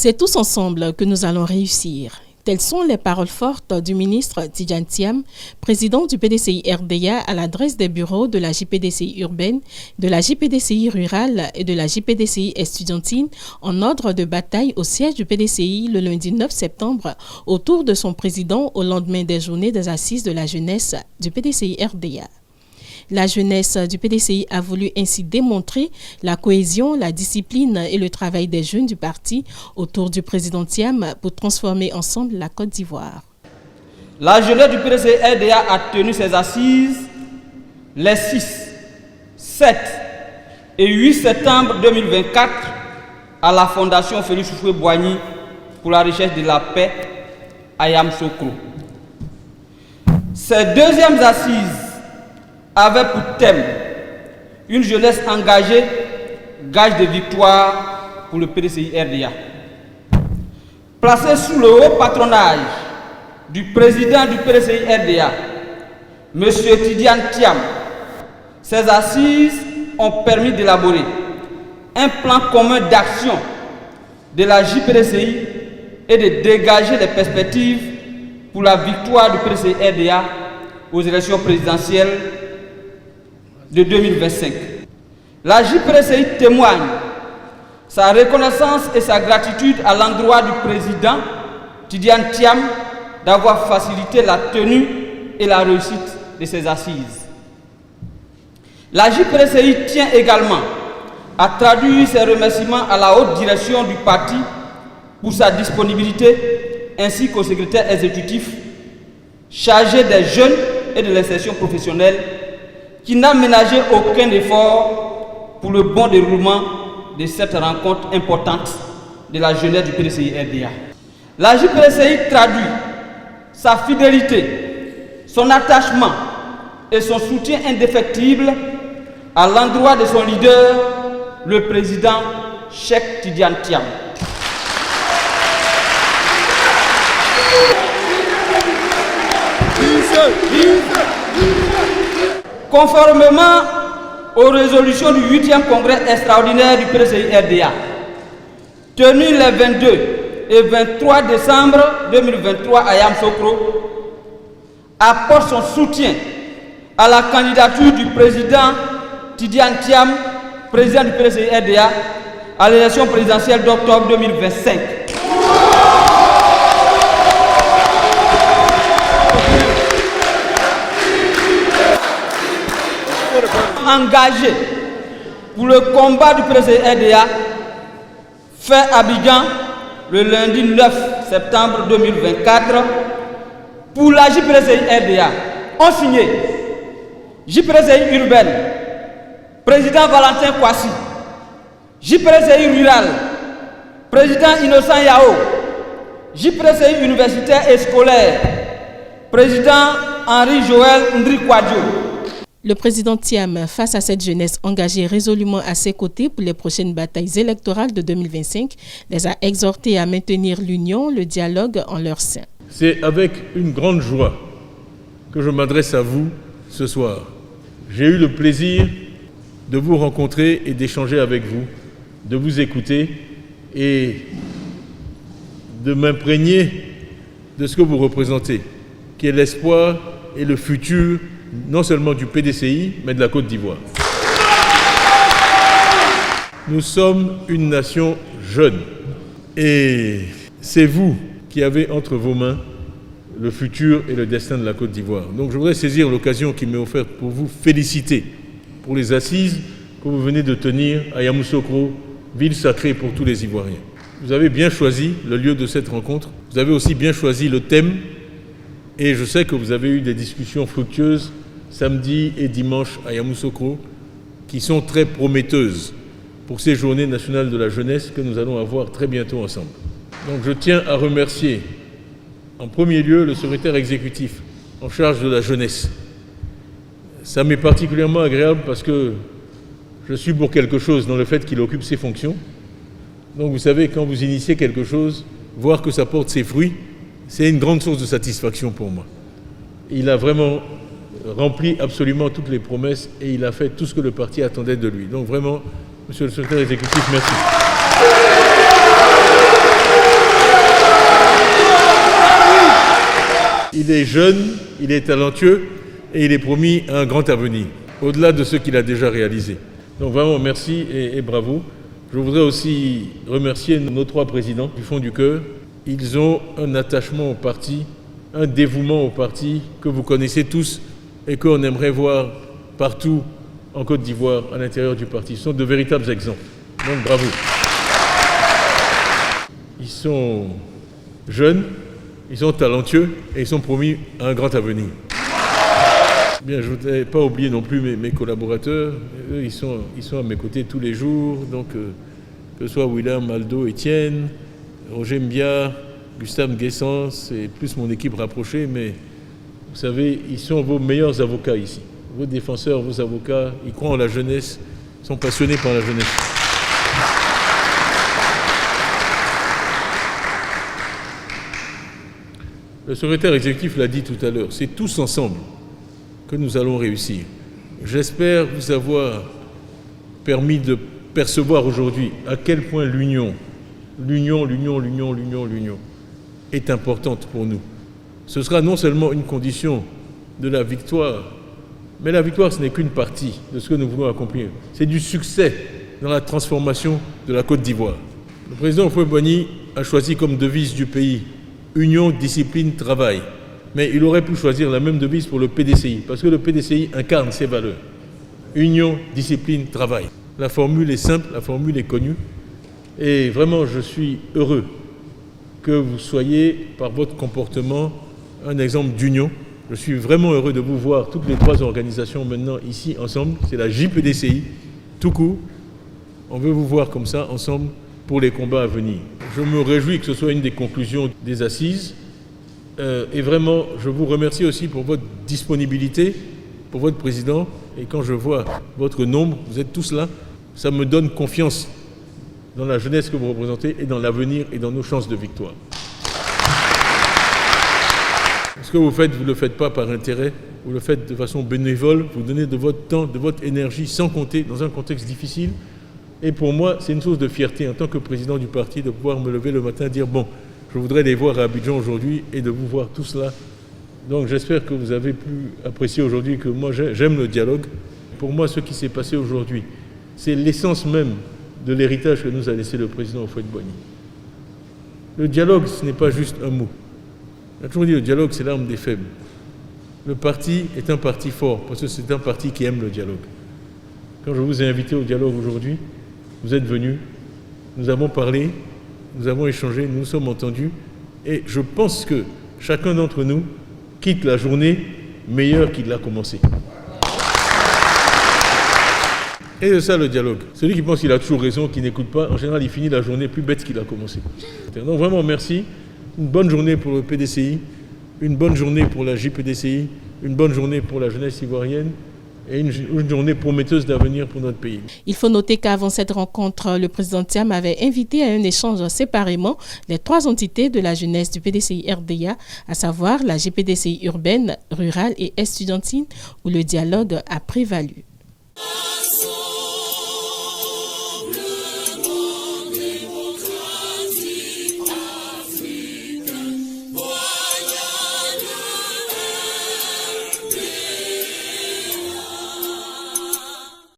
C'est tous ensemble que nous allons réussir. Telles sont les paroles fortes du ministre Tidjane Thiam, président du PDCI RDA à l'adresse des bureaux de la JPDCI urbaine, de la JPDCI rurale et de la JPDCI estudiantine en ordre de bataille au siège du PDCI le lundi 9 septembre autour de son président au lendemain des journées des assises de la jeunesse du PDCI RDA. La jeunesse du PDCI a voulu ainsi démontrer la cohésion, la discipline et le travail des jeunes du parti autour du président Thiam pour transformer ensemble la Côte d'Ivoire. La jeunesse du PDCI RDA a tenu ses assises les 6, 7 et 8 septembre 2024 à la Fondation Félix Houphouët-Boigny pour la recherche de la paix à Yamoussoukro. Ces deuxièmes assises avait pour thème une jeunesse engagée, gage de victoire pour le PDCI RDA. Placé sous le haut patronage du président du PDCI RDA, M. Tidjane Thiam, ces assises ont permis d'élaborer un plan commun d'action de la JPDCI et de dégager les perspectives pour la victoire du PDCI RDA aux élections présidentielles de 2025. La JPDCI témoigne sa reconnaissance et sa gratitude à l'endroit du président Tidjane Thiam d'avoir facilité la tenue et la réussite de ces assises. La JPDCI tient également à traduire ses remerciements à la haute direction du parti pour sa disponibilité ainsi qu'au secrétaire exécutif chargé des jeunes et de l'insertion professionnelle qui n'a ménagé aucun effort pour le bon déroulement de cette rencontre importante de la jeunesse du PDCI RDA. La JPDCI traduit sa fidélité, son attachement et son soutien indéfectible à l'endroit de son leader, le président Cheikh Tidjane Thiam. Conformément aux résolutions du 8e congrès extraordinaire du PDCI RDA, tenu les 22 et 23 décembre 2023 à Yamoussoukro, apporte son soutien à la candidature du président Tidjane Thiam, président du PDCI RDA, à l'élection présidentielle d'octobre 2025. Engagé pour le combat du PDCI RDA, fait à Abidjan le lundi 9 septembre 2024 pour la JPDCI RDA. Ont signé JPDCI urbaine, président Valentin Kwasi, JPDCI rural, président Innocent Yao, JPDCI universitaire et scolaire, président Henri-Joël Ndrikwadjo. Le président Thiam, face à cette jeunesse engagée résolument à ses côtés pour les prochaines batailles électorales de 2025, les a exhortés à maintenir l'union, le dialogue en leur sein. C'est avec une grande joie que je m'adresse à vous ce soir. J'ai eu le plaisir de vous rencontrer et d'échanger avec vous, de vous écouter et de m'imprégner de ce que vous représentez, qui est l'espoir et le futur non seulement du PDCI, mais de la Côte d'Ivoire. Nous sommes une nation jeune et c'est vous qui avez entre vos mains le futur et le destin de la Côte d'Ivoire. Donc je voudrais saisir l'occasion qui m'est offerte pour vous féliciter pour les assises que vous venez de tenir à Yamoussoukro, ville sacrée pour tous les Ivoiriens. Vous avez bien choisi le lieu de cette rencontre, vous avez aussi bien choisi le thème et je sais que vous avez eu des discussions fructueuses samedi et dimanche à Yamoussoukro, qui sont très prometteuses pour ces journées nationales de la jeunesse que nous allons avoir très bientôt ensemble. Donc je tiens à remercier en premier lieu le secrétaire exécutif en charge de la jeunesse. Ça m'est particulièrement agréable parce que je suis pour quelque chose dans le fait qu'il occupe ses fonctions. Donc vous savez, quand vous initiez quelque chose, voir que ça porte ses fruits, c'est une grande source de satisfaction pour moi. Il a vraiment rempli absolument toutes les promesses et il a fait tout ce que le parti attendait de lui. Donc vraiment, monsieur le secrétaire exécutif, merci. Il est jeune, il est talentueux et il est promis un grand avenir, au-delà de ce qu'il a déjà réalisé. Donc vraiment merci et bravo. Je voudrais aussi remercier nos 3 présidents du fond du cœur. Ils ont un attachement au parti, un dévouement au parti que vous connaissez tous et qu'on aimerait voir partout en Côte d'Ivoire, à l'intérieur du parti. Ce sont de véritables exemples. Donc bravo. Ils sont jeunes, ils sont talentueux et ils sont promis à un grand avenir. Bien, je ne voudrais pas oublier non plus mes collaborateurs. Eux, ils sont à mes côtés tous les jours. Donc, que ce soit William, Aldo, Étienne, Roger Mbia, Gustave Guessens et plus mon équipe rapprochée. Mais vous savez, ils sont vos meilleurs avocats ici. Vos défenseurs, vos avocats, ils croient en la jeunesse, sont passionnés par la jeunesse. Le secrétaire exécutif l'a dit tout à l'heure, c'est tous ensemble que nous allons réussir. J'espère vous avoir permis de percevoir aujourd'hui à quel point l'union est importante pour nous. Ce sera non seulement une condition de la victoire, mais la victoire, ce n'est qu'une partie de ce que nous voulons accomplir. C'est du succès dans la transformation de la Côte d'Ivoire. Le président Houphouët-Boigny a choisi comme devise du pays « Union, discipline, travail ». Mais il aurait pu choisir la même devise pour le PDCI, parce que le PDCI incarne ses valeurs. Union, discipline, travail. La formule est simple, la formule est connue. Et vraiment, je suis heureux que vous soyez, par votre comportement, un exemple d'union. Je suis vraiment heureux de vous voir, toutes les 3 organisations maintenant ici ensemble. C'est la JPDCI, tout court. On veut vous voir comme ça, ensemble, pour les combats à venir. Je me réjouis que ce soit une des conclusions des assises. Et vraiment, je vous remercie aussi pour votre disponibilité, pour votre président. Et quand je vois votre nombre, vous êtes tous là, ça me donne confiance dans la jeunesse que vous représentez et dans l'avenir et dans nos chances de victoire. Ce que vous faites, vous ne le faites pas par intérêt, vous le faites de façon bénévole, vous donnez de votre temps, de votre énergie, sans compter, dans un contexte difficile. Et pour moi, c'est une source de fierté en tant que président du parti de pouvoir me lever le matin et dire « bon, je voudrais les voir à Abidjan aujourd'hui et de vous voir tous là. » Donc j'espère que vous avez pu apprécier aujourd'hui que moi j'aime le dialogue. Pour moi, ce qui s'est passé aujourd'hui, c'est l'essence même de l'héritage que nous a laissé le président Houphouët-Boigny. Le dialogue, ce n'est pas juste un mot. On a toujours dit que le dialogue, c'est l'arme des faibles. Le parti est un parti fort, parce que c'est un parti qui aime le dialogue. Quand je vous ai invité au dialogue aujourd'hui, vous êtes venus, nous avons parlé, nous avons échangé, nous nous sommes entendus, et je pense que chacun d'entre nous quitte la journée meilleure qu'il l'a commencé. Et c'est ça le dialogue. Celui qui pense qu'il a toujours raison, qui n'écoute pas, en général, il finit la journée plus bête qu'il a commencé. Donc vraiment, merci. Une bonne journée pour le PDCI, une bonne journée pour la JPDCI, une bonne journée pour la jeunesse ivoirienne et une journée prometteuse d'avenir pour notre pays. Il faut noter qu'avant cette rencontre, le président Thiam avait invité à un échange séparément les 3 entités de la jeunesse du PDCI RDA, à savoir la JPDCI urbaine, rurale et estudiantine, où le dialogue a prévalu.